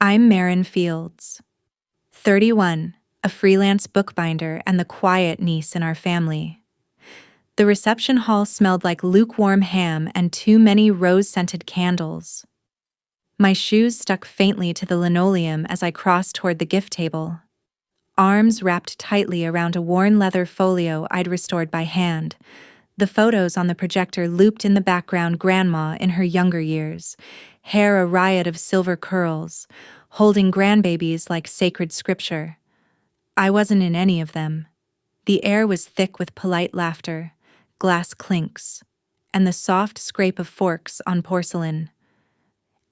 I'm Marin Fields, 31, a freelance bookbinder and the quiet niece in our family. The reception hall smelled like lukewarm ham and too many rose-scented candles. My shoes stuck faintly to the linoleum as I crossed toward the gift table, arms wrapped tightly around a worn leather folio I'd restored by hand. The photos on the projector looped in the background Grandma in her younger years, hair a riot of silver curls, holding grandbabies like sacred scripture. I wasn't in any of them. The air was thick with polite laughter, glass clinks, and the soft scrape of forks on porcelain.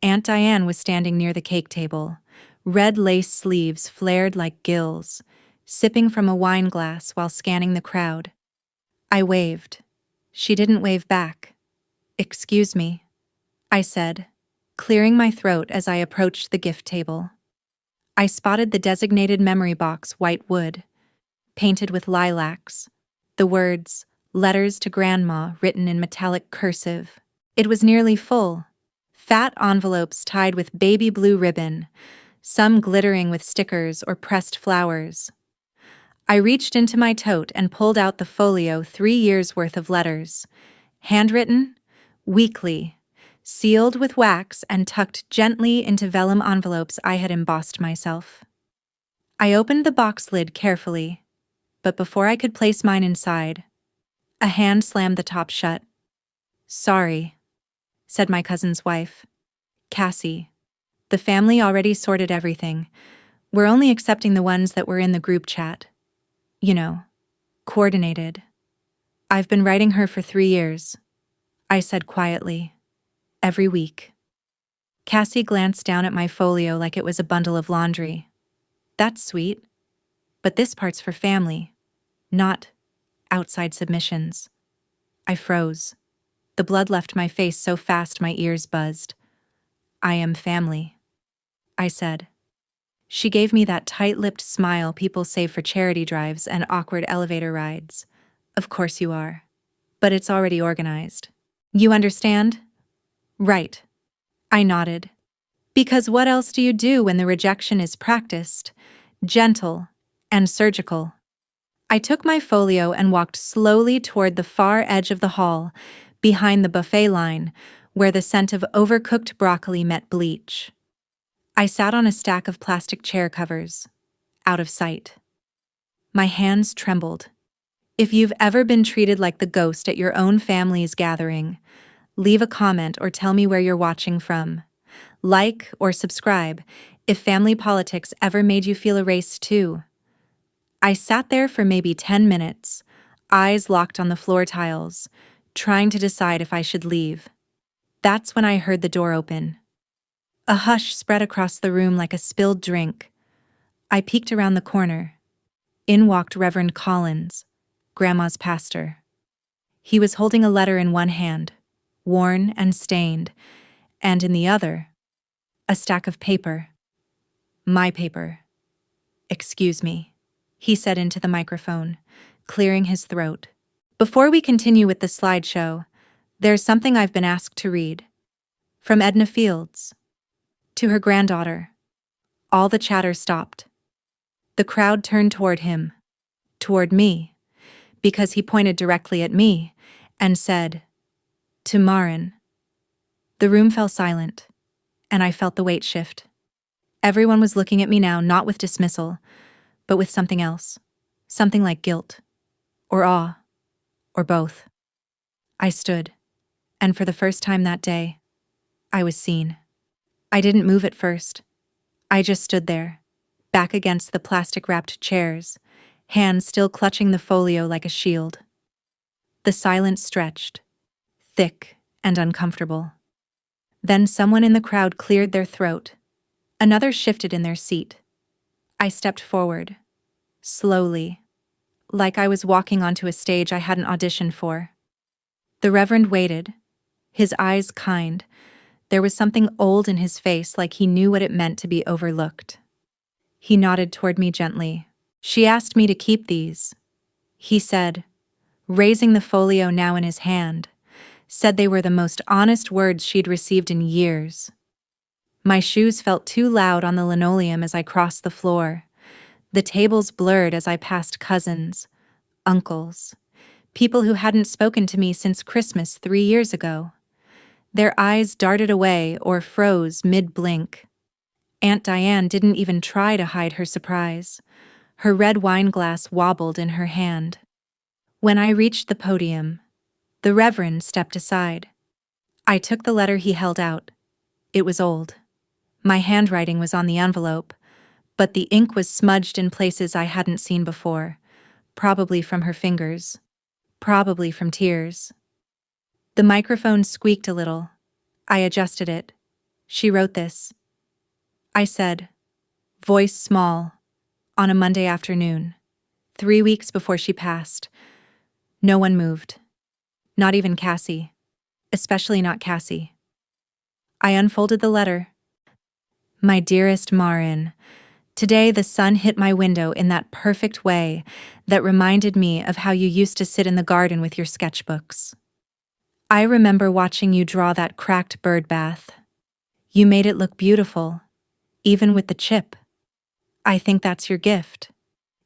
Aunt Diane was standing near the cake table, red lace sleeves flared like gills, sipping from a wine glass while scanning the crowd. I waved. She didn't wave back. "Excuse me," I said, clearing my throat as I approached the gift table. I spotted the designated memory box white wood, painted with lilacs, the words, "Letters to Grandma," written in metallic cursive. It was nearly full. Fat envelopes tied with baby blue ribbon, some glittering with stickers or pressed flowers. I reached into my tote and pulled out the folio 3 years' worth of letters, handwritten, weekly, sealed with wax and tucked gently into vellum envelopes I had embossed myself. I opened the box lid carefully, but before I could place mine inside, a hand slammed the top shut. "Sorry," said my cousin's wife, Cassie. "The family already sorted everything. We're only accepting the ones that were in the group chat. You know, coordinated." "I've been writing her for 3 years," I said quietly. "Every week." Cassie glanced down at my folio like it was a bundle of laundry. "That's sweet. But this part's for family, not outside submissions." I froze. The blood left my face so fast my ears buzzed. "I am family," I said. She gave me that tight-lipped smile people save for charity drives and awkward elevator rides. "Of course you are. But it's already organized. You understand?" "Right." I nodded. "Because what else do you do when the rejection is practiced, gentle, and surgical?" I took my folio and walked slowly toward the far edge of the hall, behind the buffet line, where the scent of overcooked broccoli met bleach. I sat on a stack of plastic chair covers, out of sight. My hands trembled. If you've ever been treated like the ghost at your own family's gathering, leave a comment or tell me where you're watching from. Like or subscribe if family politics ever made you feel erased too. I sat there for maybe 10 minutes, eyes locked on the floor tiles, trying to decide if I should leave. That's when I heard the door open. A hush spread across the room like a spilled drink. I peeked around the corner. In walked Reverend Collins, Grandma's pastor. He was holding a letter in one hand, worn and stained, and in the other, a stack of paper. My paper. "Excuse me," he said into the microphone, clearing his throat. "Before we continue with the slideshow, there's something I've been asked to read. From Edna Fields. To her granddaughter." All the chatter stopped. The crowd turned toward him, toward me, because he pointed directly at me, and said, "To Marin." The room fell silent, and I felt the weight shift. Everyone was looking at me now, not with dismissal, but with something else. Something like guilt, or awe, or both. I stood, and for the first time that day, I was seen. I didn't move at first. I just stood there, back against the plastic-wrapped chairs, hands still clutching the folio like a shield. The silence stretched, thick and uncomfortable. Then someone in the crowd cleared their throat. Another shifted in their seat. I stepped forward, slowly, like I was walking onto a stage I hadn't auditioned for. The Reverend waited, his eyes kind. There was something old in his face, like he knew what it meant to be overlooked. He nodded toward me gently. "She asked me to keep these," he said, raising the folio now in his hand, said they were the most honest words she'd received in years. My shoes felt too loud on the linoleum as I crossed the floor. The tables blurred as I passed cousins, uncles, people who hadn't spoken to me since Christmas 3 years ago. Their eyes darted away or froze mid-blink. Aunt Diane didn't even try to hide her surprise. Her red wine glass wobbled in her hand. When I reached the podium, the Reverend stepped aside. I took the letter he held out. It was old. My handwriting was on the envelope, but the ink was smudged in places I hadn't seen before, probably from her fingers, probably from tears. The microphone squeaked a little. I adjusted it. She wrote this. I said, voice small, on a Monday afternoon, 3 weeks before she passed. No one moved. Not even Cassie. Especially not Cassie. I unfolded the letter. My dearest Marin, today the sun hit my window in that perfect way that reminded me of how you used to sit in the garden with your sketchbooks. I remember watching you draw that cracked bird bath. You made it look beautiful, even with the chip. I think that's your gift.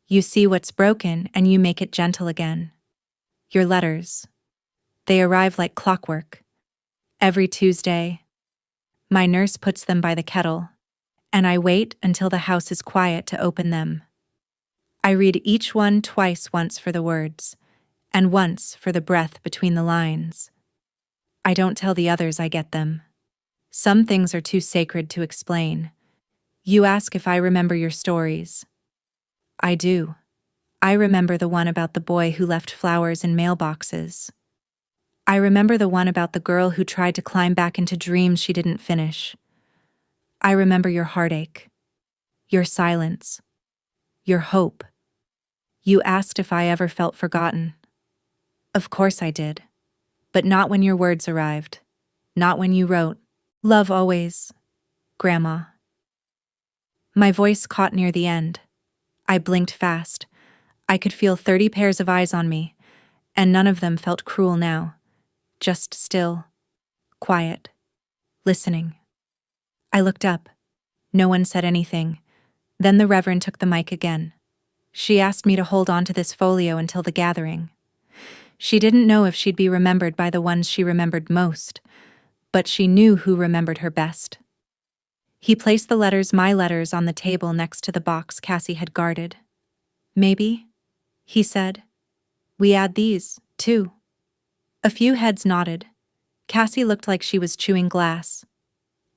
You see what's broken and you make it gentle again. Your letters. They arrive like clockwork. Every Tuesday. My nurse puts them by the kettle, and I wait until the house is quiet to open them. I read each one twice, once for the words, and once for the breath between the lines. I don't tell the others I get them. Some things are too sacred to explain. You ask if I remember your stories. I do. I remember the one about the boy who left flowers in mailboxes. I remember the one about the girl who tried to climb back into dreams she didn't finish. I remember your heartache, your silence, your hope. You asked if I ever felt forgotten. Of course I did. But not when your words arrived. Not when you wrote, love always, Grandma. My voice caught near the end. I blinked fast. I could feel 30 pairs of eyes on me, and none of them felt cruel now. Just still, quiet, listening. I looked up. No one said anything. Then the Reverend took the mic again. She asked me to hold on to this folio until the gathering. She didn't know if she'd be remembered by the ones she remembered most, but she knew who remembered her best. He placed the letters, my letters, on the table next to the box Cassie had guarded. Maybe, he said, we add these, too. A few heads nodded. Cassie looked like she was chewing glass.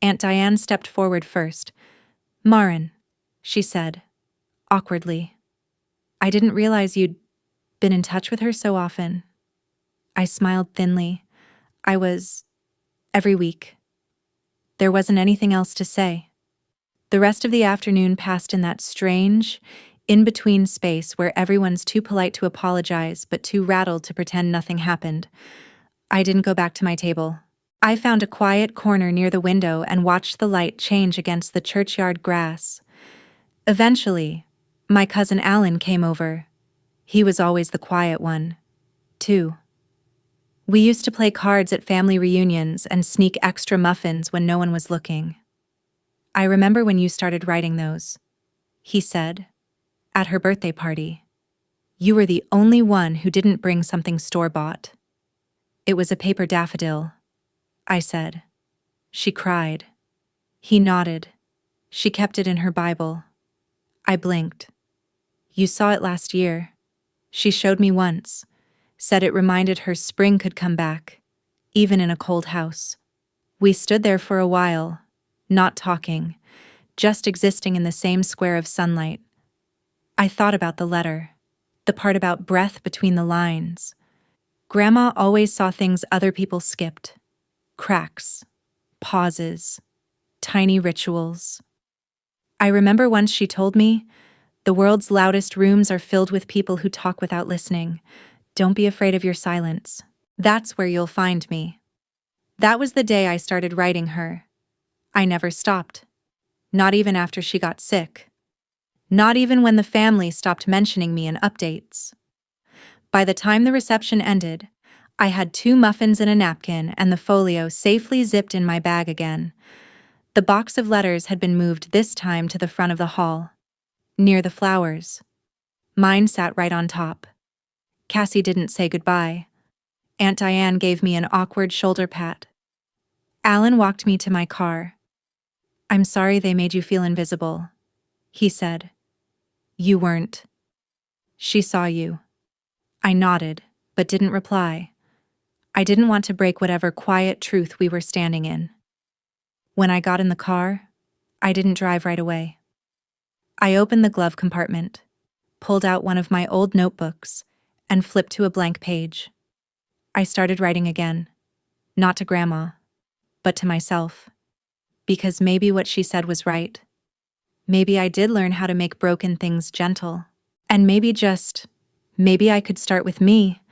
Aunt Diane stepped forward first. Marin, she said, awkwardly. I didn't realize you'd been in touch with her so often. I smiled thinly. I was, every week. There wasn't anything else to say. The rest of the afternoon passed in that strange, in-between space where everyone's too polite to apologize but too rattled to pretend nothing happened. I didn't go back to my table. I found a quiet corner near the window and watched the light change against the churchyard grass. Eventually, my cousin Alan came over. He was always the quiet one, too. We used to play cards at family reunions and sneak extra muffins when no one was looking. I remember when you started writing those, he said, at her birthday party. You were the only one who didn't bring something store-bought. It was a paper daffodil, I said. She cried. He nodded. She kept it in her Bible. I blinked. You saw it last year. She showed me once, said it reminded her spring could come back, even in a cold house. We stood there for a while, not talking, just existing in the same square of sunlight. I thought about the letter, the part about breath between the lines. Grandma always saw things other people skipped. Cracks, pauses, tiny rituals. I remember once she told me, the world's loudest rooms are filled with people who talk without listening. Don't be afraid of your silence. That's where you'll find me. That was the day I started writing her. I never stopped. Not even after she got sick. Not even when the family stopped mentioning me in updates. By the time the reception ended, I had 2 muffins and a napkin and the folio safely zipped in my bag again. The box of letters had been moved this time to the front of the hall, near the flowers. Mine sat right on top. Cassie didn't say goodbye. Aunt Diane gave me an awkward shoulder pat. Alan walked me to my car. "I'm sorry they made you feel invisible," he said. "You weren't. She saw you." I nodded, but didn't reply. I didn't want to break whatever quiet truth we were standing in. When I got in the car, I didn't drive right away. I opened the glove compartment, pulled out one of my old notebooks, and flipped to a blank page. I started writing again, not to Grandma, but to myself. Because maybe what she said was right. Maybe I did learn how to make broken things gentle. And maybe I could start with me.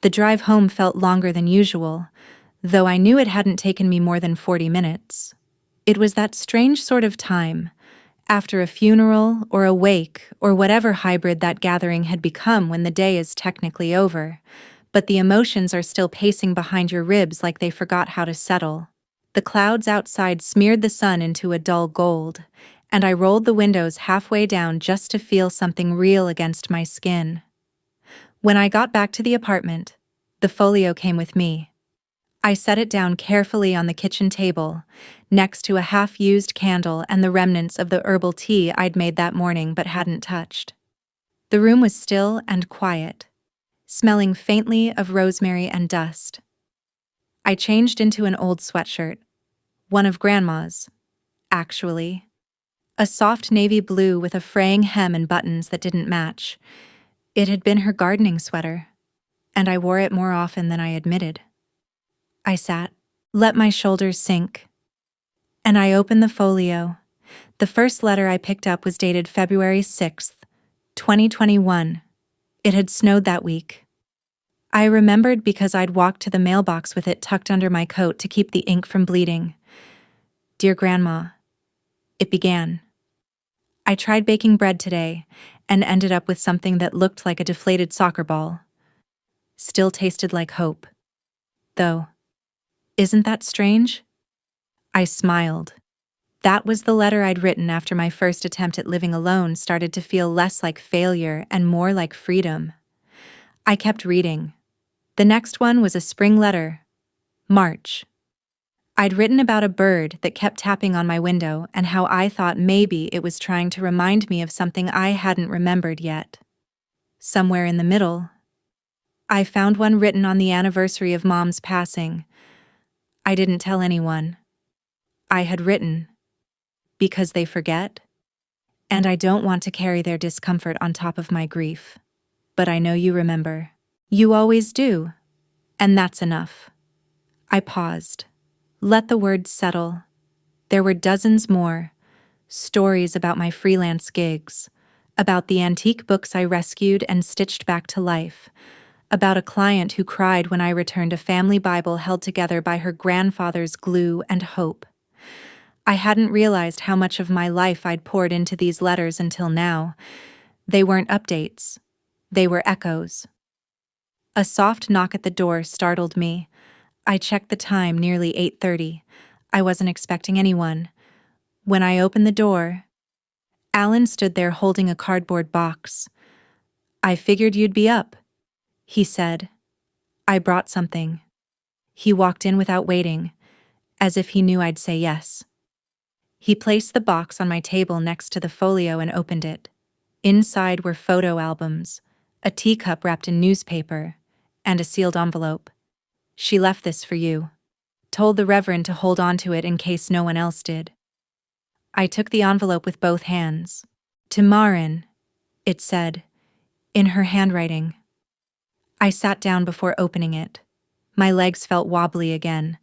The drive home felt longer than usual, though I knew it hadn't taken me more than 40 minutes. It was that strange sort of time, after a funeral or a wake or whatever hybrid that gathering had become when the day is technically over, but the emotions are still pacing behind your ribs like they forgot how to settle. The clouds outside smeared the sun into a dull gold, and I rolled the windows halfway down just to feel something real against my skin. When I got back to the apartment, the folio came with me. I set it down carefully on the kitchen table, next to a half-used candle and the remnants of the herbal tea I'd made that morning but hadn't touched. The room was still and quiet, smelling faintly of rosemary and dust. I changed into an old sweatshirt, one of Grandma's, actually. A soft navy blue with a fraying hem and buttons that didn't match. It had been her gardening sweater, and I wore it more often than I admitted. I sat, let my shoulders sink, and I opened the folio. The first letter I picked up was dated February 6th, 2021. It had snowed that week. I remembered because I'd walked to the mailbox with it tucked under my coat to keep the ink from bleeding. "Dear Grandma," it began. "I tried baking bread today and ended up with something that looked like a deflated soccer ball. Still tasted like hope. Though, isn't that strange?" I smiled. That was the letter I'd written after my first attempt at living alone started to feel less like failure and more like freedom. I kept reading. The next one was a spring letter. March. I'd written about a bird that kept tapping on my window and how I thought maybe it was trying to remind me of something I hadn't remembered yet. Somewhere in the middle, I found one written on the anniversary of Mom's passing. I didn't tell anyone. I had written, because they forget, and I don't want to carry their discomfort on top of my grief. But I know you remember. You always do, and that's enough. I paused. Let the words settle. There were dozens more. Stories about my freelance gigs, about the antique books I rescued and stitched back to life, about a client who cried when I returned a family Bible held together by her grandfather's glue and hope. I hadn't realized how much of my life I'd poured into these letters until now. They weren't updates. They were echoes. A soft knock at the door startled me. I checked the time, nearly 8:30. I wasn't expecting anyone. When I opened the door, Alan stood there holding a cardboard box. "I figured you'd be up," he said. "I brought something." He walked in without waiting, as if he knew I'd say yes. He placed the box on my table next to the folio and opened it. Inside were photo albums, a teacup wrapped in newspaper, and a sealed envelope. "She left this for you. Told the Reverend to hold on to it in case no one else did." I took the envelope with both hands. "To Marin," it said, in her handwriting. I sat down before opening it. My legs felt wobbly again,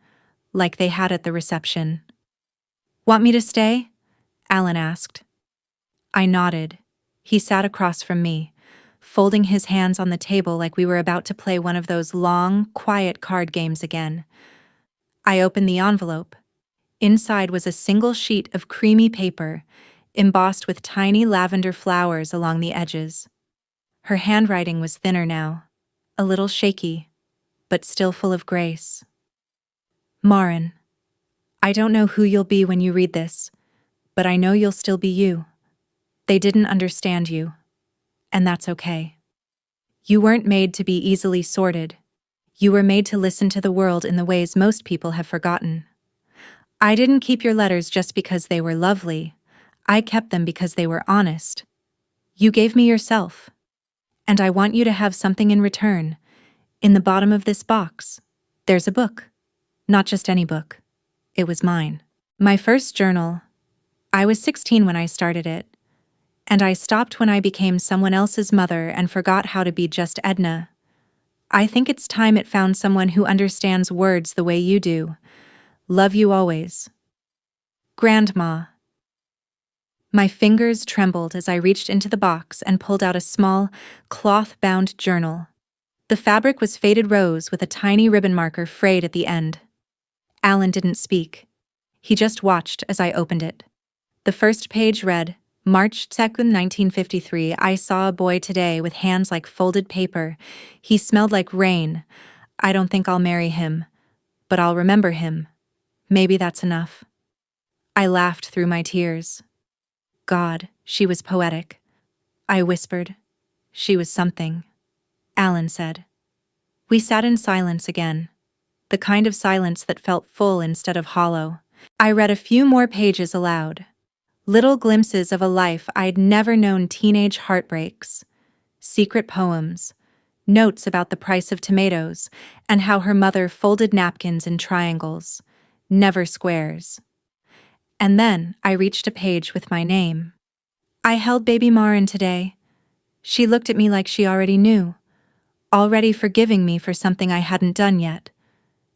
like they had at the reception. "Want me to stay?" Alan asked. I nodded. He sat across from me, folding his hands on the table like we were about to play one of those long, quiet card games again. I opened the envelope. Inside was a single sheet of creamy paper, embossed with tiny lavender flowers along the edges. Her handwriting was thinner now, a little shaky, but still full of grace. "Marin." I don't know who you'll be when you read this, but I know you'll still be you. They didn't understand you, and that's okay. You weren't made to be easily sorted. You were made to listen to the world in the ways most people have forgotten. I didn't keep your letters just because they were lovely. I kept them because they were honest. You gave me yourself. And I want you to have something in return. In the bottom of this box, there's a book. Not just any book. It was mine. My first journal. I was 16 when I started it. And I stopped when I became someone else's mother and forgot how to be just Edna. I think it's time it found someone who understands words the way you do. Love you always. Grandma. My fingers trembled as I reached into the box and pulled out a small, cloth-bound journal. The fabric was faded rose with a tiny ribbon marker frayed at the end. Alan didn't speak. He just watched as I opened it. The first page read, March 2nd, 1953, I saw a boy today with hands like folded paper. He smelled like rain. I don't think I'll marry him, but I'll remember him. Maybe that's enough. I laughed through my tears. God, she was poetic. I whispered. She was something. Alan said. We sat in silence again, the kind of silence that felt full instead of hollow. I read a few more pages aloud. Little glimpses of a life I'd never known, teenage heartbreaks, secret poems, notes about the price of tomatoes and how her mother folded napkins in triangles, never squares. And then I reached a page with my name. I held baby Marin today. She looked at me like she already knew, already forgiving me for something I hadn't done yet.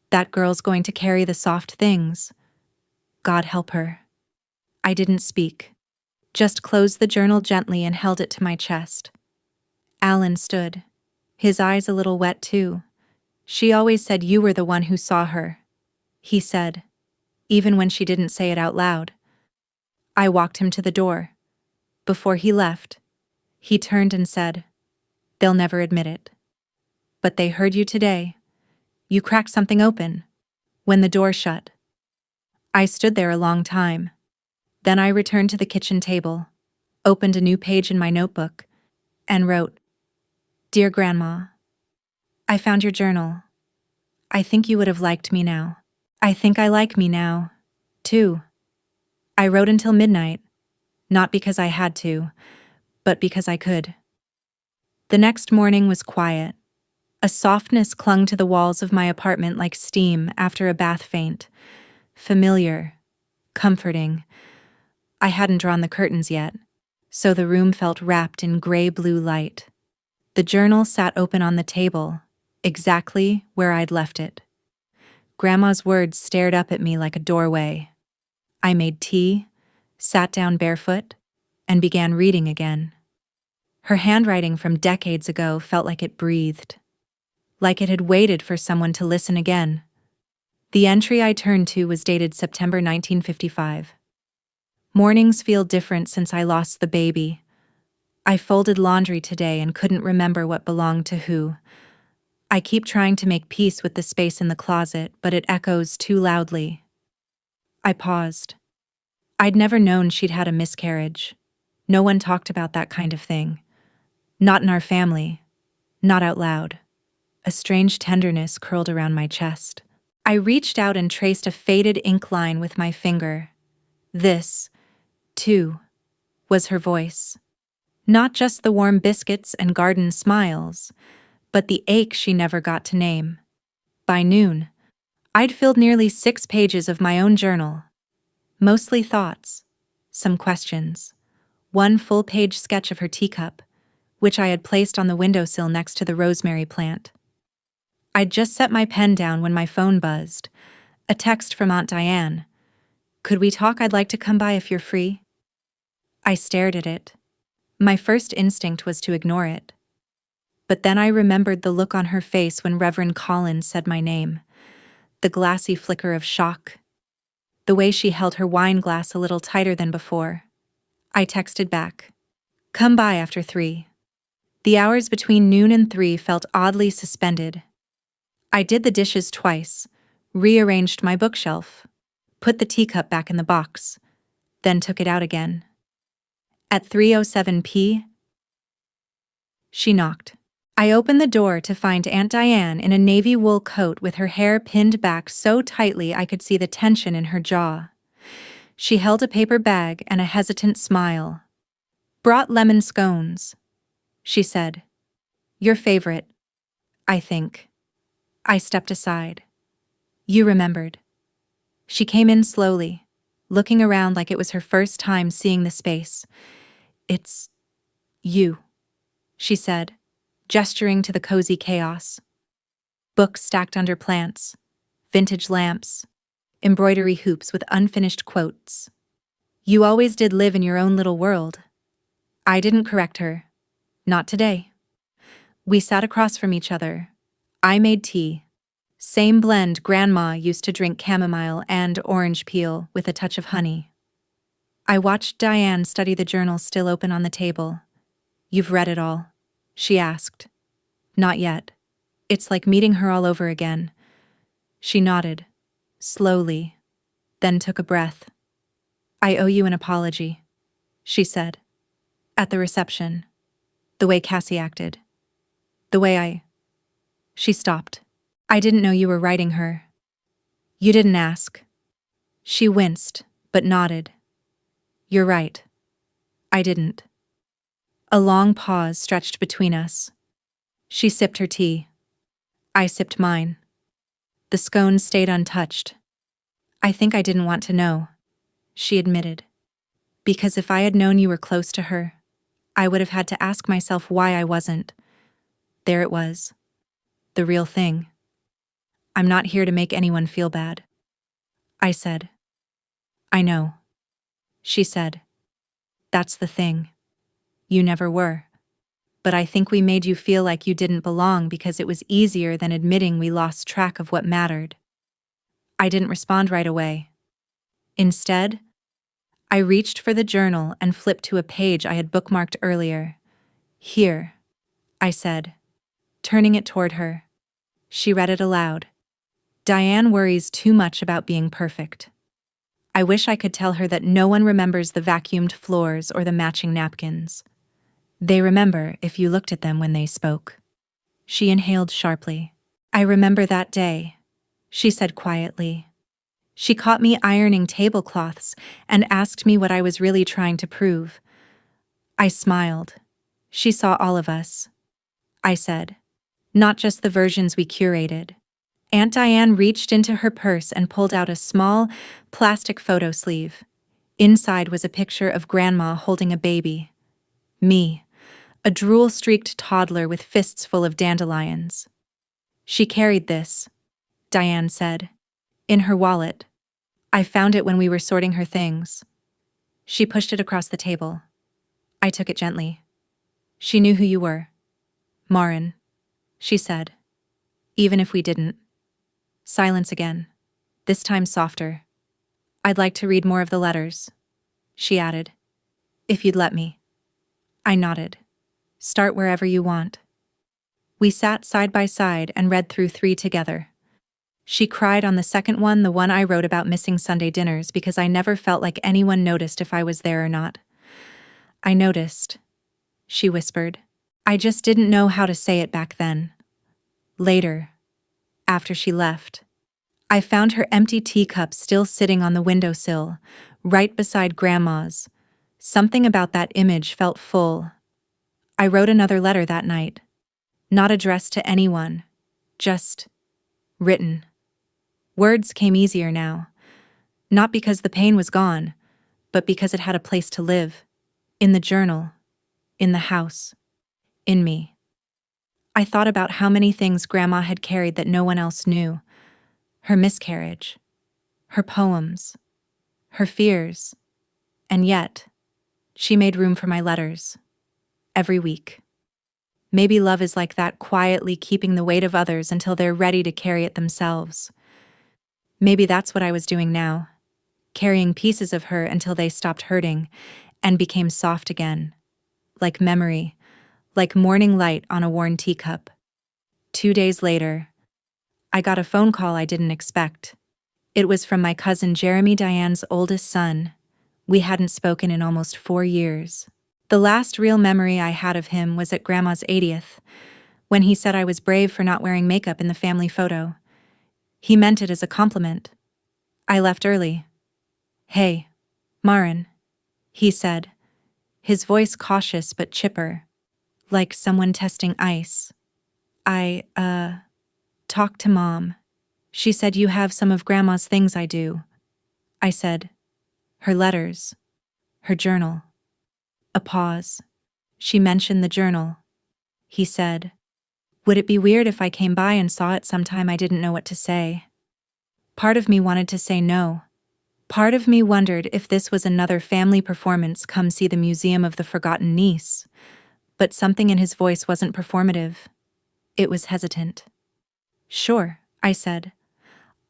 That girl's going to carry the soft things. God help her. I didn't speak, just closed the journal gently and held it to my chest. Alan stood, his eyes a little wet too. She always said you were the one who saw her, he said, even when she didn't say it out loud. I walked him to the door. Before he left, he turned and said, They'll never admit it. But they heard you today. You cracked something open. When the door shut. I stood there a long time. Then I returned to the kitchen table, opened a new page in my notebook, and wrote, Dear Grandma, I found your journal. I think you would have liked me now. I think I like me now, too. I wrote until midnight, not because I had to, but because I could. The next morning was quiet. A softness clung to the walls of my apartment like steam after a bath feint. Familiar, comforting. I hadn't drawn the curtains yet, so the room felt wrapped in gray-blue light. The journal sat open on the table, exactly where I'd left it. Grandma's words stared up at me like a doorway. I made tea, sat down barefoot, and began reading again. Her handwriting from decades ago felt like it breathed, like it had waited for someone to listen again. The entry I turned to was dated September 1955. Mornings feel different since I lost the baby. I folded laundry today and couldn't remember what belonged to who. I keep trying to make peace with the space in the closet, but it echoes too loudly. I paused. I'd never known she'd had a miscarriage. No one talked about that kind of thing. Not in our family. Not out loud. A strange tenderness curled around my chest. I reached out and traced a faded ink line with my finger. This, too, was her voice. Not just the warm biscuits and garden smiles, but the ache she never got to name. By noon, I'd filled nearly 6 pages of my own journal. Mostly thoughts, some questions, one full-page sketch of her teacup, which I had placed on the windowsill next to the rosemary plant. I'd just set my pen down when my phone buzzed. A text from Aunt Diane. Could we talk? I'd like to come by if you're free. I stared at it. My first instinct was to ignore it. But then I remembered the look on her face when Reverend Collins said my name. The glassy flicker of shock. The way she held her wine glass a little tighter than before. I texted back. Come by after 3. The hours between noon and 3 felt oddly suspended. I did the dishes twice, rearranged my bookshelf, put the teacup back in the box, then took it out again. At 3:07 p.m., she knocked. I opened the door to find Aunt Diane in a navy wool coat with her hair pinned back so tightly I could see the tension in her jaw. She held a paper bag and a hesitant smile. "Brought lemon scones," she said. "Your favorite, I think." I stepped aside. "You remembered." She came in slowly, looking around like it was her first time seeing the space. "It's you," she said, gesturing to the cozy chaos. Books stacked under plants, vintage lamps, embroidery hoops with unfinished quotes. "You always did live in your own little world." I didn't correct her. Not today. We sat across from each other. I made tea. Same blend Grandma used to drink, chamomile and orange peel with a touch of honey. I watched Diane study the journal still open on the table. "You've read it all?" she asked. "Not yet." It's like meeting her all over again. She nodded, slowly, then took a breath. "I owe you an apology," she said. "At the reception. The way Cassie acted. The way I—" She stopped. "I didn't know you were writing her." "You didn't ask." She winced, but nodded. "You're right. I didn't." A long pause stretched between us. She sipped her tea. I sipped mine. The scones stayed untouched. "I think I didn't want to know," she admitted. "Because if I had known you were close to her, I would have had to ask myself why I wasn't." There it was. The real thing. "I'm not here to make anyone feel bad," I said. "I know," she said. "That's the thing. You never were. But I think we made you feel like you didn't belong because it was easier than admitting we lost track of what mattered." I didn't respond right away. Instead, I reached for the journal and flipped to a page I had bookmarked earlier. "Here," I said, turning it toward her. She read it aloud. "Diane worries too much about being perfect. I wish I could tell her that no one remembers the vacuumed floors or the matching napkins. They remember if you looked at them when they spoke." She inhaled sharply. "I remember that day," she said quietly. "She caught me ironing tablecloths and asked me what I was really trying to prove." I smiled. "She saw all of us," I said. "Not just the versions we curated." Aunt Diane reached into her purse and pulled out a small, plastic photo sleeve. Inside was a picture of Grandma holding a baby. Me, a drool-streaked toddler with fists full of dandelions. "She carried this," Diane said, "in her wallet. I found it when we were sorting her things." She pushed it across the table. I took it gently. "She knew who you were. Marin," she said. "Even if we didn't." Silence again, this time softer. "I'd like to read more of the letters," she added. "If you'd let me." I nodded. "Start wherever you want." We sat side by side and read through 3 together. She cried on the second one, the one I wrote about missing Sunday dinners, because I never felt like anyone noticed if I was there or not. "I noticed," she whispered. "I just didn't know how to say it back then." Later, after she left, I found her empty teacup still sitting on the windowsill, right beside Grandma's. Something about that image felt full. I wrote another letter that night. Not addressed to anyone, just written. Words came easier now. Not because the pain was gone, but because it had a place to live. In the journal, in the house, in me. I thought about how many things Grandma had carried that no one else knew. Her miscarriage, her poems, her fears, and yet, she made room for my letters. Every week. Maybe love is like that, quietly keeping the weight of others until they're ready to carry it themselves. Maybe that's what I was doing now, carrying pieces of her until they stopped hurting and became soft again, like memory, like morning light on a worn teacup. 2 days later, I got a phone call I didn't expect. It was from my cousin Jeremy, Diane's oldest son. We hadn't spoken in almost 4 years. The last real memory I had of him was at Grandma's 80th, when he said I was brave for not wearing makeup in the family photo. He meant it as a compliment. I left early. "Hey, Marin," he said, his voice cautious but chipper, like someone testing ice. I talked to Mom. She said you have some of Grandma's things I do." I said, "Her letters, her journal." A pause. "She mentioned the journal." He said, "Would it be weird if I came by and saw it sometime?" I didn't know what to say. Part of me wanted to say no. Part of me wondered if this was another family performance, come see the Museum of the Forgotten Niece. But something in his voice wasn't performative. It was hesitant. "Sure," I said.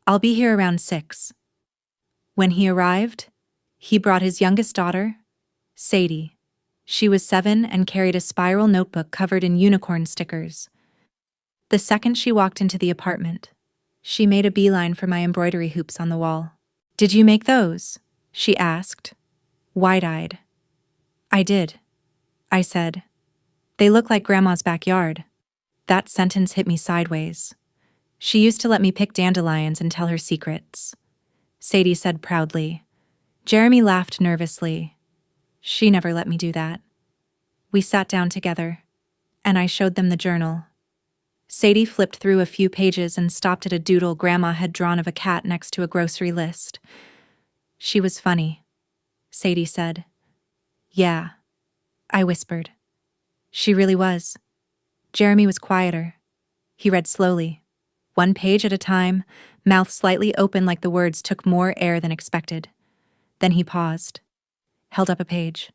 "I'll be here around 6. When he arrived, he brought his youngest daughter, Sadie. She was 7 and carried a spiral notebook covered in unicorn stickers. The second she walked into the apartment, she made a beeline for my embroidery hoops on the wall. "Did you make those?" she asked, wide-eyed. "I did," I said. "They look like Grandma's backyard." That sentence hit me sideways. She used to let me pick dandelions and tell her secrets, Sadie said proudly. Jeremy laughed nervously. She never let me do that. We sat down together, and I showed them the journal. Sadie flipped through a few pages and stopped at a doodle Grandma had drawn of a cat next to a grocery list. "She was funny," Sadie said. "Yeah," I whispered. "She really was." Jeremy was quieter. He read slowly, 1 page at a time, mouth slightly open like the words took more air than expected. Then he paused, held up a page.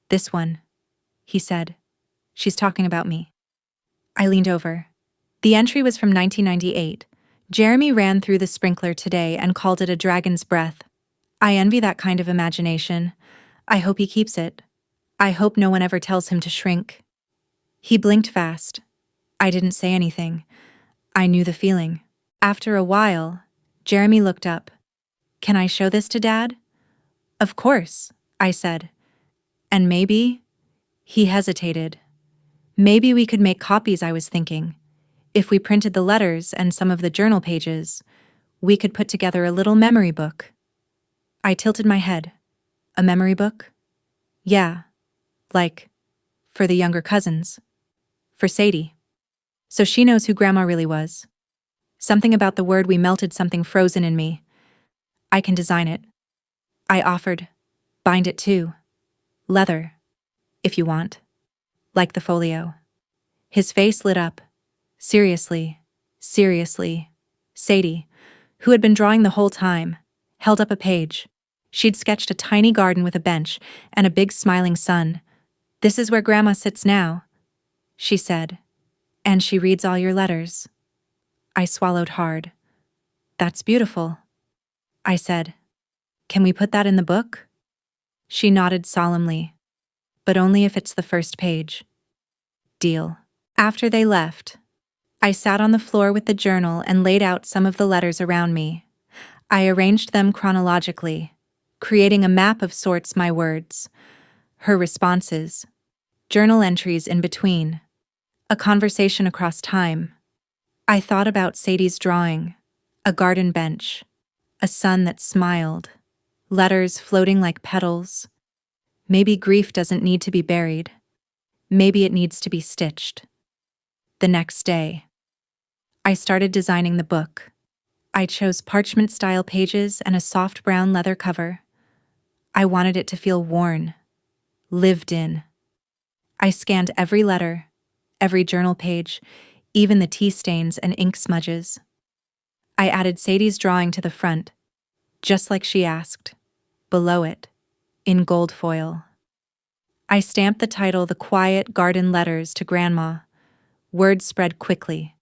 "This one," he said. "She's talking about me." I leaned over. The entry was from 1998. Jeremy ran through the sprinkler today and called it a dragon's breath. I envy that kind of imagination. I hope he keeps it. I hope no one ever tells him to shrink. He blinked fast. I didn't say anything. I knew the feeling. After a while, Jeremy looked up. "Can I show this to Dad?" "Of course," I said. "And maybe..." He hesitated. "Maybe we could make copies," I was thinking. "If we printed the letters and some of the journal pages, we could put together a little memory book." I tilted my head. "A memory book?" "Yeah. Like, for the younger cousins. For Sadie. So she knows who Grandma really was." Something about the word "we" melted something frozen in me. "I can design it," I offered. "Bind it too. Leather, if you want. Like the folio." His face lit up. Seriously. Sadie, who had been drawing the whole time, held up a page. She'd sketched a tiny garden with a bench and a big smiling sun. "This is where Grandma sits now," she said. "And she reads all your letters." I swallowed hard. "That's beautiful," I said. "Can we put that in the book?" She nodded solemnly. "But only if it's the first page." "Deal." After they left, I sat on the floor with the journal and laid out some of the letters around me. I arranged them chronologically, creating a map of sorts: my words, her responses, journal entries in between, a conversation across time. I thought about Sadie's drawing, a garden bench, a sun that smiled, letters floating like petals. Maybe grief doesn't need to be buried. Maybe it needs to be stitched. The next day, I started designing the book. I chose parchment-style pages and a soft brown leather cover. I wanted it to feel worn, lived in. I scanned every letter, every journal page, even the tea stains and ink smudges. I added Sadie's drawing to the front, just like she asked, below it, in gold foil. I stamped the title "The Quiet Garden Letters to Grandma." Word spread quickly.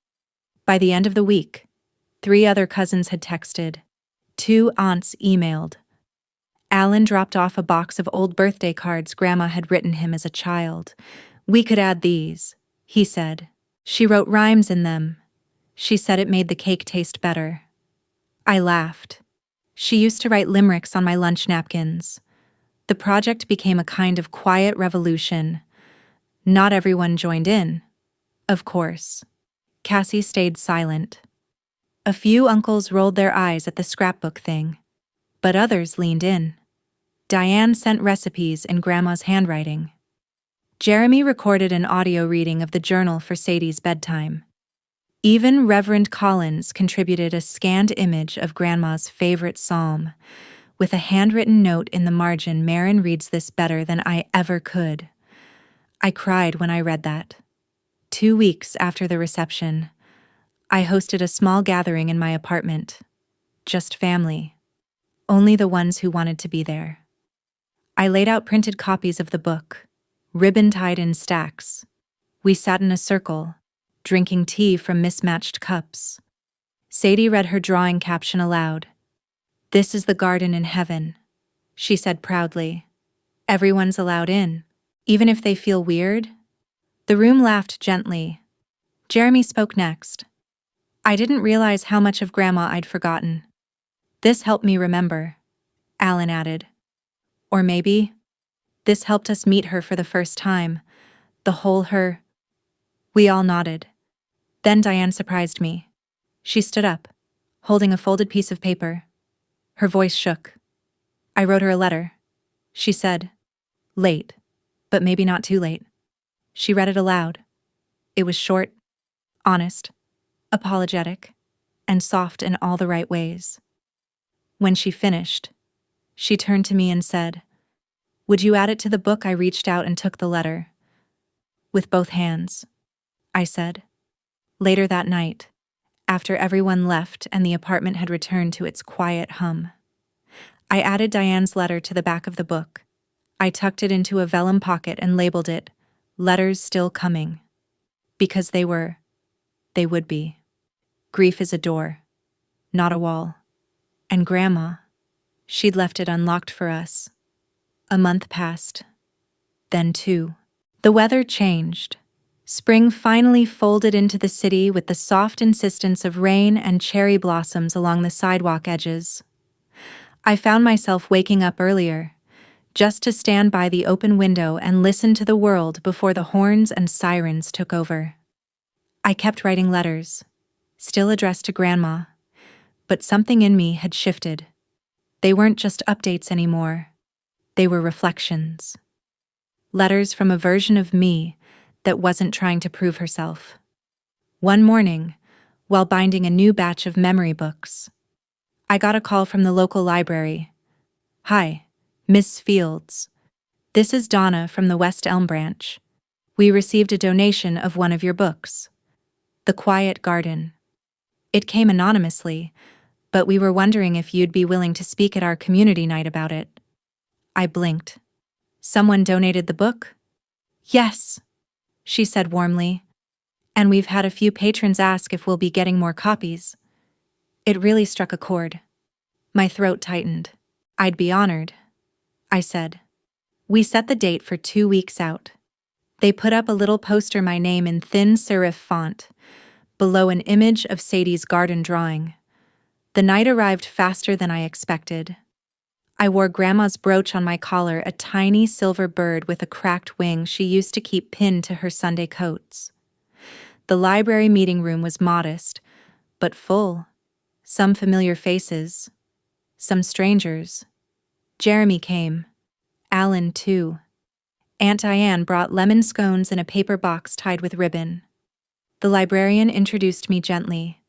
By the end of the week, 3 other cousins had texted. 2 aunts emailed. Alan dropped off a box of old birthday cards Grandma had written him as a child. "We could add these," he said. "She wrote rhymes in them. She said it made the cake taste better." I laughed. She used to write limericks on my lunch napkins. The project became a kind of quiet revolution. Not everyone joined in, of course. Cassie stayed silent. A few uncles rolled their eyes at the scrapbook thing, but others leaned in. Diane sent recipes in Grandma's handwriting. Jeremy recorded an audio reading of the journal for Sadie's bedtime. Even Reverend Collins contributed a scanned image of Grandma's favorite psalm, with a handwritten note in the margin. "Marin reads this better than I ever could." I cried when I read that. 2 weeks after the reception, I hosted a small gathering in my apartment. Just family. Only the ones who wanted to be there. I laid out printed copies of the book, ribbon tied in stacks. We sat in a circle, drinking tea from mismatched cups. Sadie read her drawing caption aloud. "This is the garden in heaven," she said proudly. "Everyone's allowed in, even if they feel weird." The room laughed gently. Jeremy spoke next. "I didn't realize how much of Grandma I'd forgotten. This helped me remember," Alan added. "Or maybe this helped us meet her for the first time, the whole her." We all nodded. Then Diane surprised me. She stood up, holding a folded piece of paper. Her voice shook. "I wrote her a letter," she said. "Late, but maybe not too late." She read it aloud. It was short, honest, apologetic, and soft in all the right ways. When she finished, she turned to me and said, "Would you add it to the book?" I reached out and took the letter. "With both hands," I said. Later that night, after everyone left and the apartment had returned to its quiet hum, I added Diane's letter to the back of the book. I tucked it into a vellum pocket and labeled it, "Letters Still Coming." Because they would be. Grief is a door, not a wall. And Grandma, she'd left it unlocked for us. A month passed. Then 2. The weather changed. Spring finally folded into the city with the soft insistence of rain and cherry blossoms along the sidewalk edges. I found myself waking up earlier, just to stand by the open window and listen to the world before the horns and sirens took over. I kept writing letters, still addressed to Grandma, but something in me had shifted. They weren't just updates anymore. They were reflections. Letters from a version of me that wasn't trying to prove herself. One morning, while binding a new batch of memory books, I got a call from the local library. "Hi, Miss Fields. This is Donna from the West Elm branch. We received a donation of one of your books, The Quiet Garden. It came anonymously, but we were wondering if you'd be willing to speak at our community night about it." I blinked. "Someone donated the book?" "Yes," she said warmly. "And we've had a few patrons ask if we'll be getting more copies." It really struck a chord. My throat tightened. "I'd be honored," I said. We set the date for 2 weeks out. They put up a little poster, my name in thin serif font, below an image of Sadie's garden drawing. The night arrived faster than I expected. I wore Grandma's brooch on my collar, a tiny silver bird with a cracked wing she used to keep pinned to her Sunday coats. The library meeting room was modest, but full. Some familiar faces, some strangers. Jeremy came. Alan, too. Aunt Diane brought lemon scones in a paper box tied with ribbon. The librarian introduced me gently.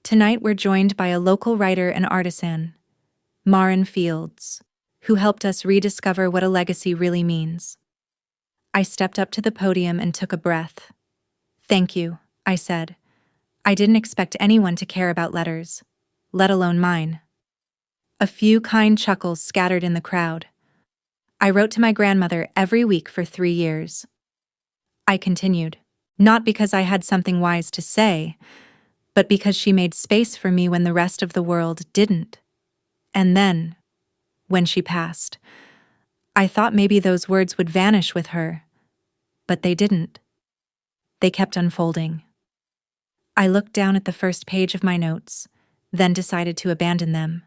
"Tonight we're joined by a local writer and artisan, Marin Fields, who helped us rediscover what a legacy really means." I stepped up to the podium and took a breath. "Thank you," I said. I didn't expect anyone to care about letters, let alone mine. A few kind chuckles scattered in the crowd. "I wrote to my grandmother every week for 3 years." I continued, "Not because I had something wise to say, but because she made space for me when the rest of the world didn't. And then, when she passed, I thought maybe those words would vanish with her, but they didn't. They kept unfolding." I looked down at the first page of my notes, then decided to abandon them.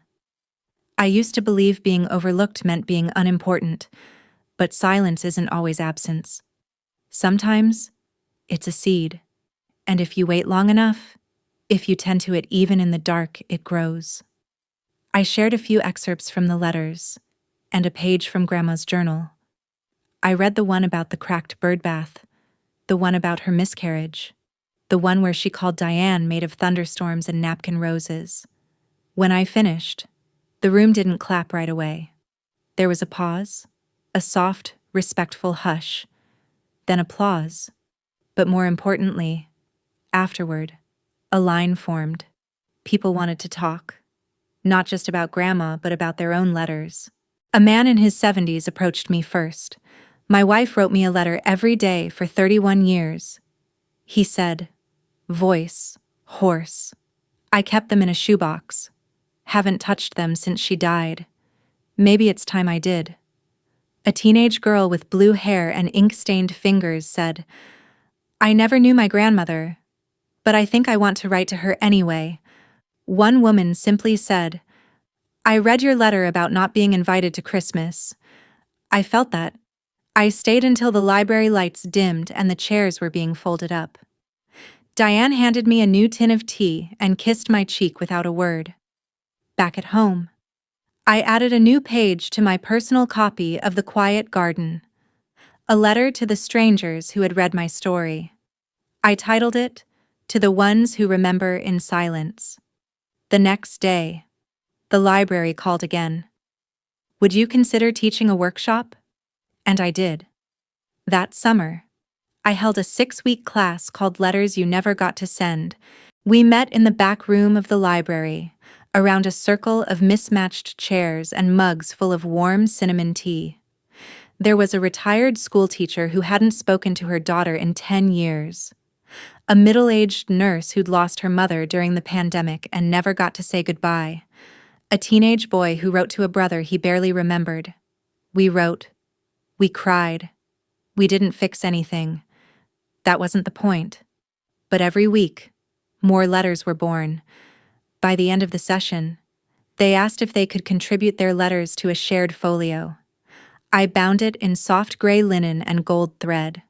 I used to believe being overlooked meant being unimportant, but silence isn't always absence. Sometimes, it's a seed, and if you wait long enough, if you tend to it even in the dark, it grows. I shared a few excerpts from the letters, and a page from Grandma's journal. I read the one about the cracked bird bath, the one about her miscarriage, the one where she called Diane made of thunderstorms and napkin roses. When I finished, the room didn't clap right away. There was a pause, a soft, respectful hush, then applause. But more importantly, afterward, a line formed. People wanted to talk, not just about Grandma, but about their own letters. A man in his 70s approached me first. My wife wrote me a letter every day for 31 years. He said, voice, hoarse. I kept them in a shoebox. Haven't touched them since she died. Maybe it's time I did. A teenage girl with blue hair and ink-stained fingers said, I never knew my grandmother, but I think I want to write to her anyway. One woman simply said, I read your letter about not being invited to Christmas. I felt that. I stayed until the library lights dimmed and the chairs were being folded up. Diane handed me a new tin of tea and kissed my cheek without a word. Back at home, I added a new page to my personal copy of The Quiet Garden, a letter to the strangers who had read my story. I titled it, To the Ones Who Remember in Silence. The next day, the library called again. Would you consider teaching a workshop? And I did. That summer, I held a 6-week class called Letters You Never Got to Send. We met in the back room of the library, around a circle of mismatched chairs and mugs full of warm cinnamon tea. There was a retired schoolteacher who hadn't spoken to her daughter in 10 years. A middle-aged nurse who'd lost her mother during the pandemic and never got to say goodbye. A teenage boy who wrote to a brother he barely remembered. We wrote. We cried. We didn't fix anything. That wasn't the point. But every week, more letters were born. By the end of the session, they asked if they could contribute their letters to a shared folio. I bound it in soft gray linen and gold thread.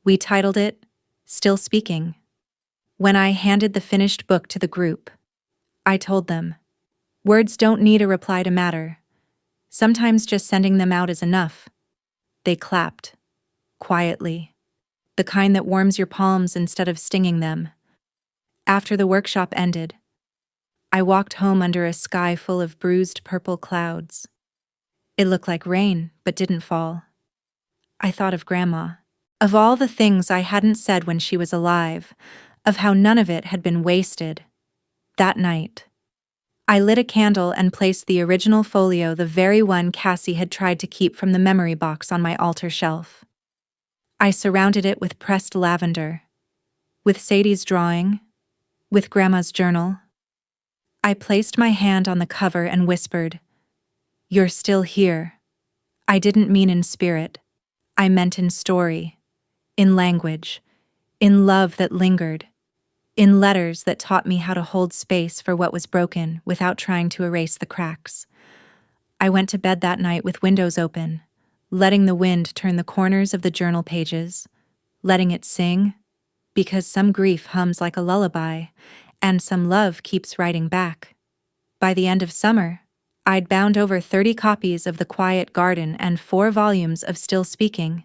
We titled it, Still Speaking. When I handed the finished book to the group, I told them, words don't need a reply to matter. Sometimes just sending them out is enough. They clapped, quietly, the kind that warms your palms instead of stinging them. After the workshop ended, I walked home under a sky full of bruised purple clouds. It looked like rain, but didn't fall. I thought of Grandma, of all the things I hadn't said when she was alive, of how none of it had been wasted. That night, I lit a candle and placed the original folio, the very one Cassie had tried to keep from the memory box, on my altar shelf. I surrounded it with pressed lavender, with Sadie's drawing, with Grandma's journal. I placed my hand on the cover and whispered, You're still here. I didn't mean in spirit. I meant in story, in language, in love that lingered, in letters that taught me how to hold space for what was broken without trying to erase the cracks. I went to bed that night with windows open, letting the wind turn the corners of the journal pages, letting it sing, because some grief hums like a lullaby, and some love keeps writing back. By the end of summer, I'd bound over 30 copies of The Quiet Garden and 4 volumes of Still Speaking.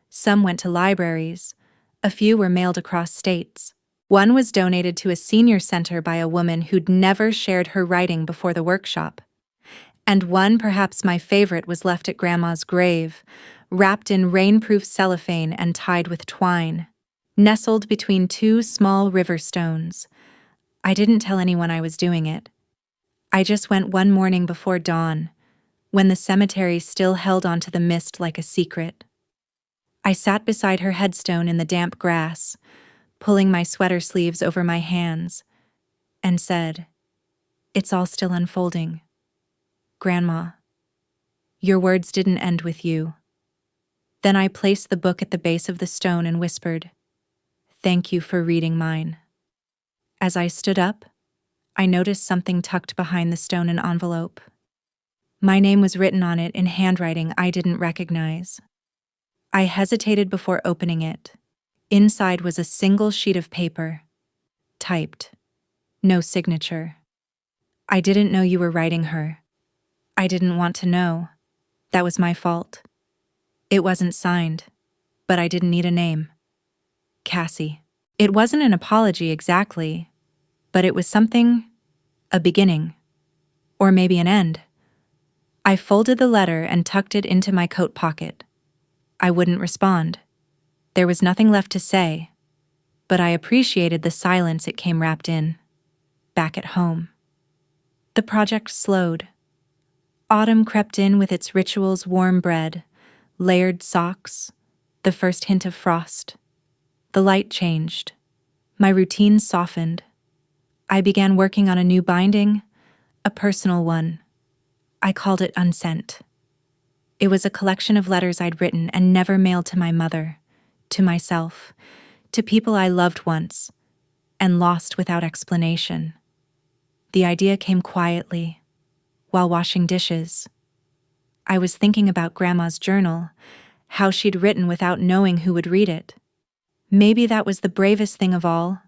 Some went to libraries. A few were mailed across states. One was donated to a senior center by a woman who'd never shared her writing before the workshop. And one, perhaps my favorite, was left at Grandma's grave, wrapped in rainproof cellophane and tied with twine, nestled between 2 small river stones. I didn't tell anyone I was doing it. I just went one morning before dawn, when the cemetery still held onto the mist like a secret. I sat beside her headstone in the damp grass, pulling my sweater sleeves over my hands, and said, It's all still unfolding. Grandma, your words didn't end with you. Then I placed the book at the base of the stone and whispered, Thank you for reading mine. As I stood up, I noticed something tucked behind the stone, an envelope. My name was written on it in handwriting I didn't recognize. I hesitated before opening it. Inside was a single sheet of paper. Typed. No signature. I didn't know you were writing her. I didn't want to know. That was my fault. It wasn't signed, but I didn't need a name. Cassie. It wasn't an apology exactly, but it was something, a beginning, or maybe an end. I folded the letter and tucked it into my coat pocket. I wouldn't respond. There was nothing left to say, but I appreciated the silence it came wrapped in. Back at home. The project slowed. Autumn crept in with its rituals: warm bread, layered socks, the first hint of frost. The light changed. My routine softened. I began working on a new binding, a personal one. I called it Unsent. It was a collection of letters I'd written and never mailed to my mother, to myself, to people I loved once, and lost without explanation. The idea came quietly, while washing dishes. I was thinking about Grandma's journal, how she'd written without knowing who would read it. Maybe that was the bravest thing of all.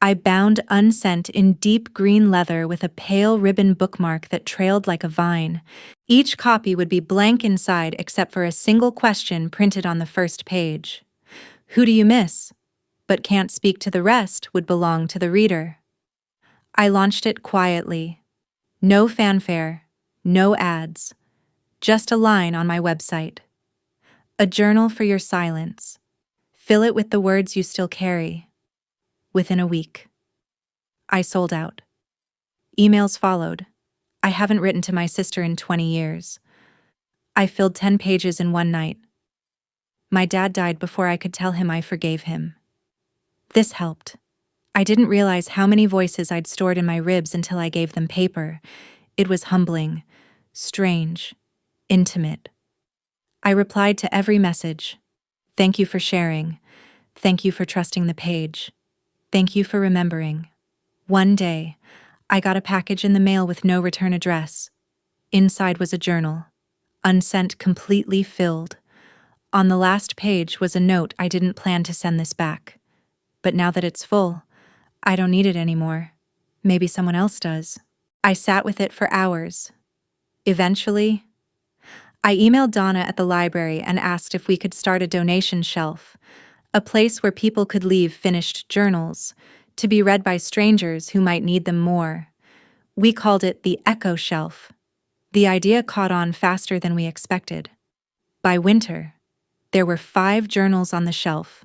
I bound Unsent in deep green leather with a pale ribbon bookmark that trailed like a vine. Each copy would be blank inside except for a single question printed on the first page. Who do you miss? But can't speak to the rest would belong to the reader. I launched it quietly. No fanfare, no ads, just a line on my website. A journal for your silence. Fill it with the words you still carry. Within a week, I sold out. Emails followed. I haven't written to my sister in 20 years. I filled 10 pages in one night. My dad died before I could tell him I forgave him. This helped. I didn't realize how many voices I'd stored in my ribs until I gave them paper. It was humbling, strange, intimate. I replied to every message. Thank you for sharing. Thank you for trusting the page. Thank you for remembering. One day, I got a package in the mail with no return address. Inside was a journal, unsent, completely filled. On the last page was a note: I didn't plan to send this back. But now that it's full, I don't need it anymore. Maybe someone else does. I sat with it for hours. Eventually, I emailed Donna at the library and asked if we could start a donation shelf, a place where people could leave finished journals, to be read by strangers who might need them more. We called it the Echo Shelf. The idea caught on faster than we expected. By winter, there were 5 journals on the shelf,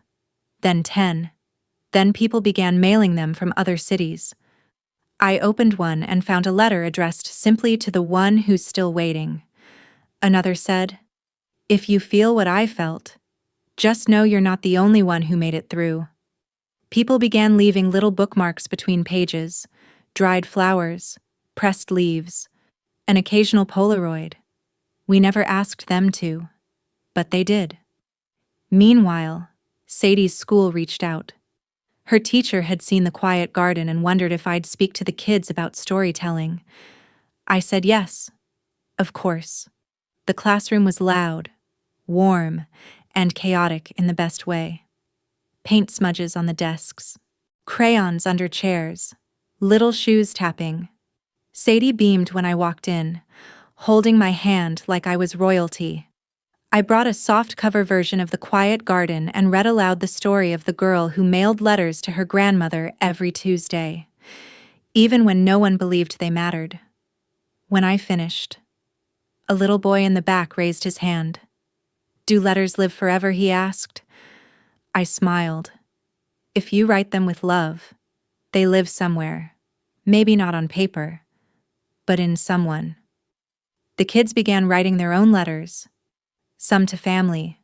then 10. Then people began mailing them from other cities. I opened one and found a letter addressed simply to the one who's still waiting. Another said, "If you feel what I felt, just know you're not the only one who made it through." People began leaving little bookmarks between pages, dried flowers, pressed leaves, an occasional Polaroid. We never asked them to, but they did. Meanwhile, Sadie's school reached out. Her teacher had seen the quiet garden and wondered if I'd speak to the kids about storytelling. I said yes, of course. The classroom was loud, warm, and chaotic in the best way. Paint smudges on the desks, crayons under chairs, little shoes tapping. Sadie beamed when I walked in, holding my hand like I was royalty. I brought a soft-cover version of The Quiet Garden and read aloud the story of the girl who mailed letters to her grandmother every Tuesday, even when no one believed they mattered. When I finished, a little boy in the back raised his hand. "Do letters live forever?" he asked. I smiled. If you write them with love, they live somewhere, maybe not on paper, but in someone. The kids began writing their own letters, some to family,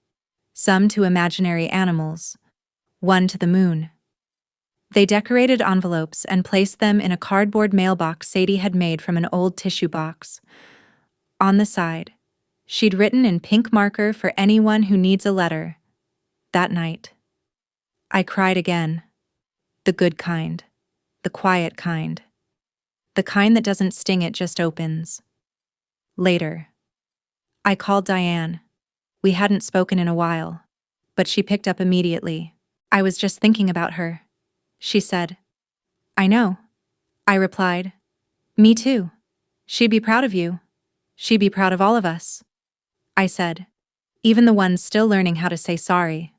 some to imaginary animals, one to the moon. They decorated envelopes and placed them in a cardboard mailbox Sadie had made from an old tissue box. On the side, she'd written in pink marker, "For anyone who needs a letter." That night, I cried again. The good kind, the quiet kind, the kind that doesn't sting, it just opens. Later, I called Diane. We hadn't spoken in a while, but she picked up immediately. I was just thinking about her, she said. I know, I replied. Me too. She'd be proud of you. She'd be proud of all of us, I said, even the ones still learning how to say sorry.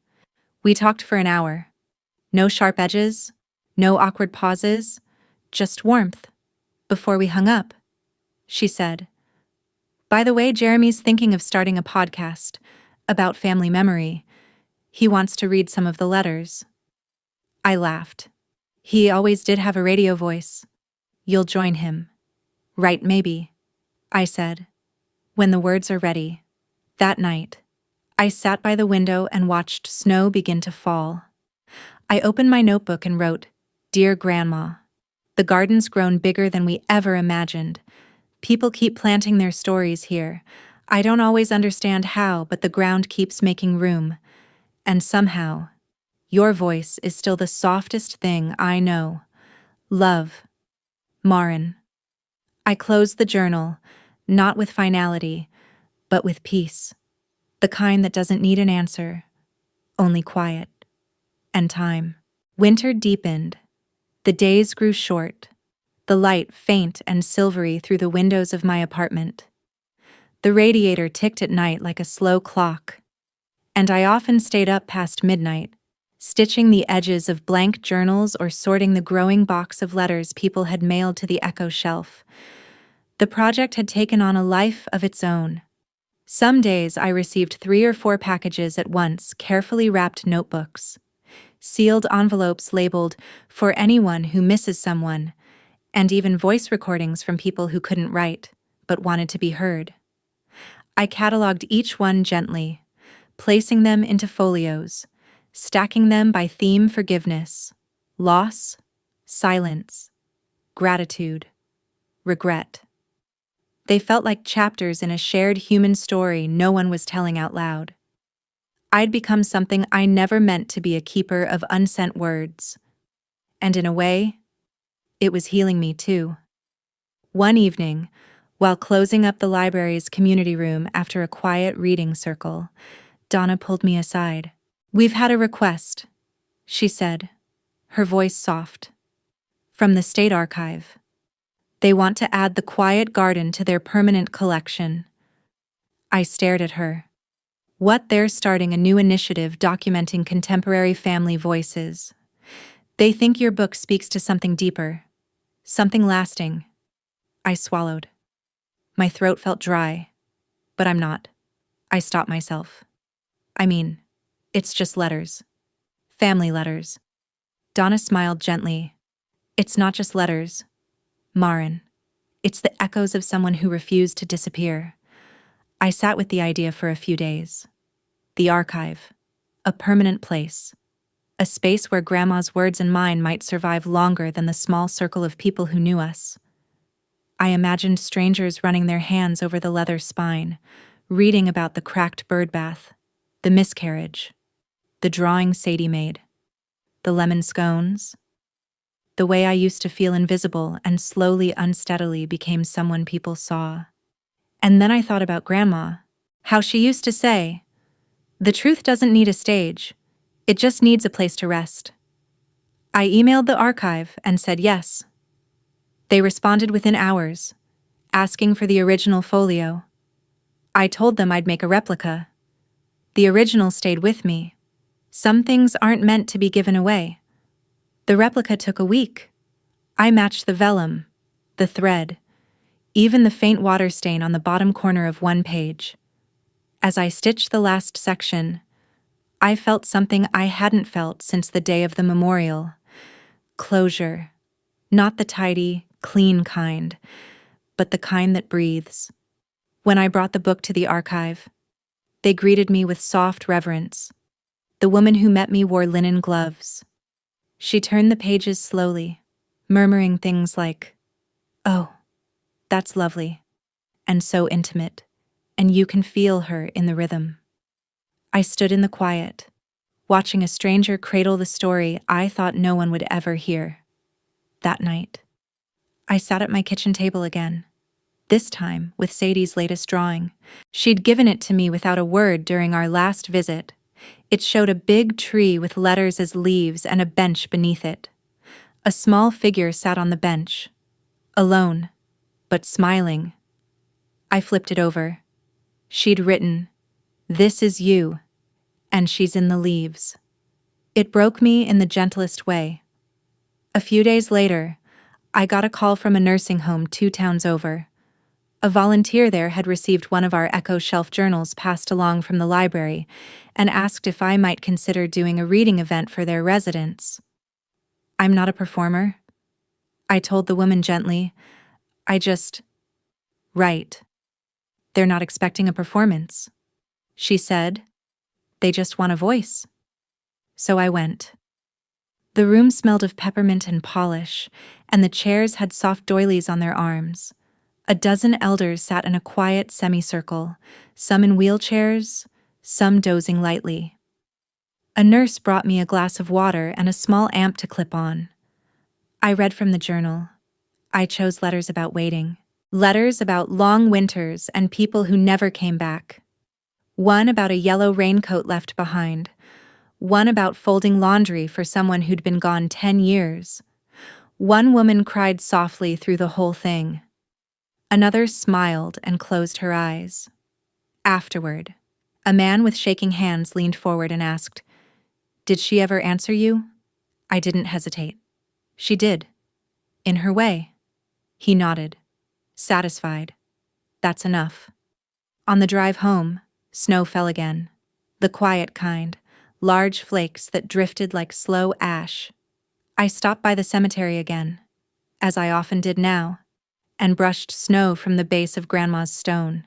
We talked for an hour. No sharp edges, no awkward pauses, just warmth. Before we hung up, she said, by the way, Jeremy's thinking of starting a podcast about family memory. He wants to read some of the letters. I laughed. He always did have a radio voice. You'll join him. Right, maybe, I said, when the words are ready. That night, I sat by the window and watched snow begin to fall. I opened my notebook and wrote, Dear Grandma, the garden's grown bigger than we ever imagined. People keep planting their stories here. I don't always understand how, but the ground keeps making room. And somehow, your voice is still the softest thing I know. Love, Marin. I closed the journal, not with finality, but with peace. The kind that doesn't need an answer, only quiet and time. Winter deepened. The days grew short, the light faint and silvery through the windows of my apartment. The radiator ticked at night like a slow clock, and I often stayed up past midnight, stitching the edges of blank journals or sorting the growing box of letters people had mailed to the echo shelf. The project had taken on a life of its own. Some days I received 3 or 4 packages at once, carefully wrapped notebooks, sealed envelopes labeled for anyone who misses someone, and even voice recordings from people who couldn't write, but wanted to be heard. I cataloged each one gently, placing them into folios, stacking them by theme: forgiveness, loss, silence, gratitude, regret. They felt like chapters in a shared human story no one was telling out loud. I'd become something I never meant to be, a keeper of unsent words. And in a way, it was healing me too. One evening, while closing up the library's community room after a quiet reading circle, Donna pulled me aside. We've had a request, she said, her voice soft. From the State Archive. They want to add the quiet garden to their permanent collection. I stared at her. What, they're starting a new initiative documenting contemporary family voices. They think your book speaks to something deeper, something lasting. I swallowed. My throat felt dry, but I'm not. I stopped myself. I mean, it's just letters. Family letters. Donna smiled gently. It's not just letters, Marin. It's the echoes of someone who refused to disappear. I sat with the idea for a few days. The archive. A permanent place. A space where Grandma's words and mine might survive longer than the small circle of people who knew us. I imagined strangers running their hands over the leather spine, reading about the cracked bird bath, the miscarriage, the drawing Sadie made, the lemon scones. The way I used to feel invisible and slowly, unsteadily became someone people saw. And then I thought about Grandma, how she used to say, the truth doesn't need a stage, it just needs a place to rest. I emailed the archive and said yes. They responded within hours, asking for the original folio. I told them I'd make a replica. The original stayed with me. Some things aren't meant to be given away. The replica took a week. I matched the vellum, the thread, even the faint water stain on the bottom corner of one page. As I stitched the last section, I felt something I hadn't felt since the day of the memorial. Closure. Not the tidy, clean kind, but the kind that breathes. When I brought the book to the archive, they greeted me with soft reverence. The woman who met me wore linen gloves. She turned the pages slowly, murmuring things like, "Oh, that's lovely, and so intimate, and you can feel her in the rhythm." I stood in the quiet, watching a stranger cradle the story I thought no one would ever hear. That night, I sat at my kitchen table again, this time with Sadie's latest drawing. She'd given it to me without a word during our last visit. It showed a big tree with letters as leaves and a bench beneath it. A small figure sat on the bench, alone, but smiling. I flipped it over. She'd written, "This is you," and she's in the leaves. It broke me in the gentlest way. A few days later, I got a call from a nursing home 2 towns over. A volunteer there had received one of our Echo Shelf journals passed along from the library and asked if I might consider doing a reading event for their residents. "I'm not a performer," I told the woman gently. "I just write." "They're not expecting a performance," she said. "They just want a voice." So I went. The room smelled of peppermint and polish, and the chairs had soft doilies on their arms. A dozen elders sat in a quiet semicircle, some in wheelchairs, some dozing lightly. A nurse brought me a glass of water and a small amp to clip on. I read from the journal. I chose letters about waiting. Letters about long winters and people who never came back. One about a yellow raincoat left behind. One about folding laundry for someone who'd been gone 10 years. One woman cried softly through the whole thing. Another smiled and closed her eyes. Afterward, a man with shaking hands leaned forward and asked, "Did she ever answer you?" I didn't hesitate. "She did. In her way." He nodded, satisfied. "That's enough." On the drive home, snow fell again. The quiet kind, large flakes that drifted like slow ash. I stopped by the cemetery again, as I often did now, and brushed snow from the base of Grandma's stone.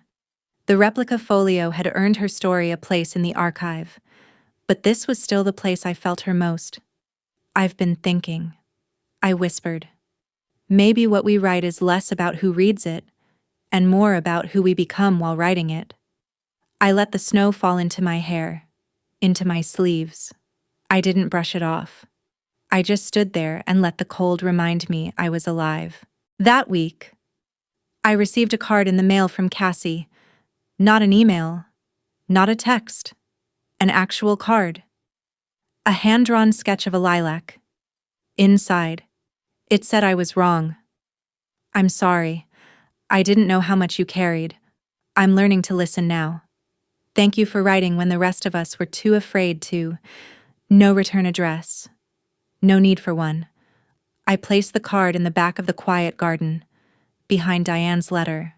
The replica folio had earned her story a place in the archive, but this was still the place I felt her most. "I've been thinking," I whispered. "Maybe what we write is less about who reads it, and more about who we become while writing it." I let the snow fall into my hair, into my sleeves. I didn't brush it off. I just stood there and let the cold remind me I was alive. That week, I received a card in the mail from Cassie. Not an email, not a text, an actual card. A hand-drawn sketch of a lilac. Inside, it said I was wrong. "I'm sorry. I didn't know how much you carried. I'm learning to listen now. Thank you for writing when the rest of us were too afraid to. No return address. No need for one." I placed the card in the back of the quiet garden, behind Diane's letter.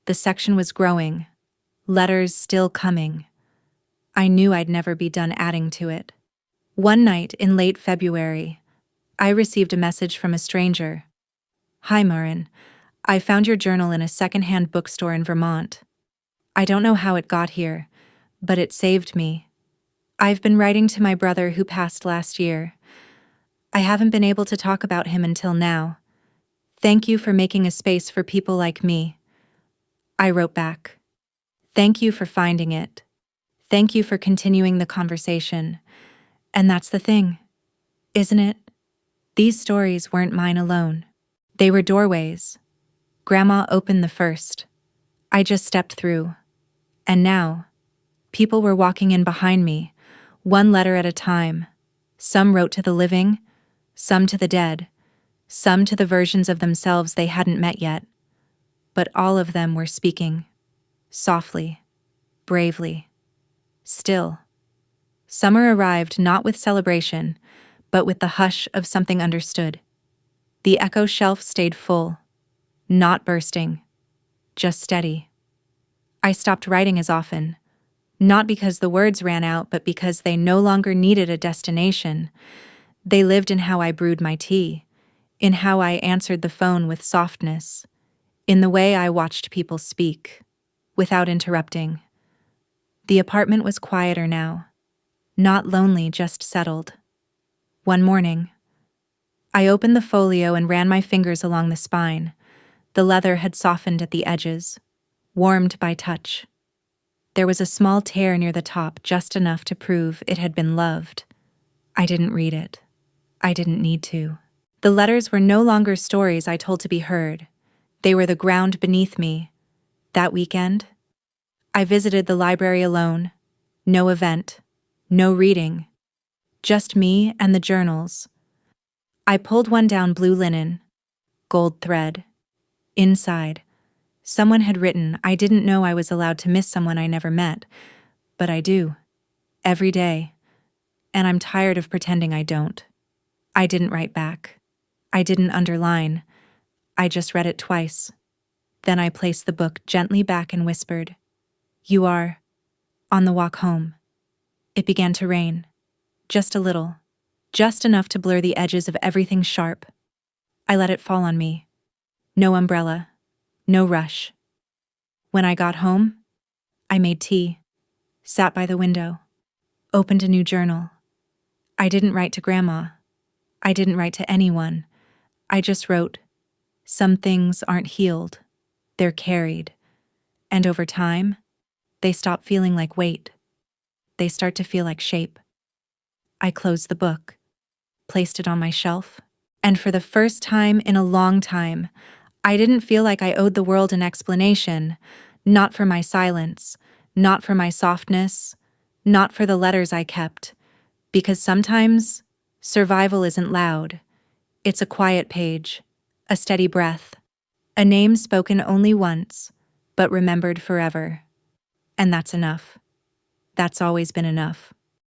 The section was growing, letters still coming. I knew I'd never be done adding to it. One night in late February, I received a message from a stranger. "Hi, Marin. I found your journal in a secondhand bookstore in Vermont. I don't know how it got here, but it saved me. I've been writing to my brother who passed last year. I haven't been able to talk about him until now. Thank you for making a space for people like me." I wrote back. "Thank you for finding it. Thank you for continuing the conversation. And that's the thing, isn't it? These stories weren't mine alone. They were doorways. Grandma opened the first. I just stepped through. And now, people were walking in behind me, one letter at a time. Some wrote to the living, some to the dead, some to the versions of themselves they hadn't met yet. But all of them were speaking, softly, bravely, still. Summer arrived not with celebration, but with the hush of something understood. The echo shelf stayed full, not bursting, just steady. I stopped writing as often, not because the words ran out, but because they no longer needed a destination. They lived in how I brewed my tea, in how I answered the phone with softness, in the way I watched people speak, without interrupting. The apartment was quieter now, not lonely, just settled. One morning, I opened the folio and ran my fingers along the spine. The leather had softened at the edges, warmed by touch. There was a small tear near the top, just enough to prove it had been loved. I didn't read it. I didn't need to. The letters were no longer stories I told to be heard. They were the ground beneath me. That weekend, I visited the library alone. No event, no reading, just me and the journals. I pulled one down, blue linen, gold thread. Inside, someone had written, "I didn't know I was allowed to miss someone I never met, but I do. Every day. And I'm tired of pretending I don't." I didn't write back. I didn't underline. I just read it twice. Then I placed the book gently back and whispered, "You are." On the walk home, it began to rain. Just a little. Just enough to blur the edges of everything sharp. I let it fall on me. No umbrella. No rush. When I got home, I made tea, sat by the window, opened a new journal. I didn't write to Grandma. I didn't write to anyone. I just wrote, "Some things aren't healed. They're carried. And over time, they stop feeling like weight. They start to feel like shape." I closed the book, placed it on my shelf, and for the first time in a long time, I didn't feel like I owed the world an explanation, not for my silence, not for my softness, not for the letters I kept, because sometimes survival isn't loud. It's a quiet page, a steady breath, a name spoken only once, but remembered forever. And that's enough. That's always been enough.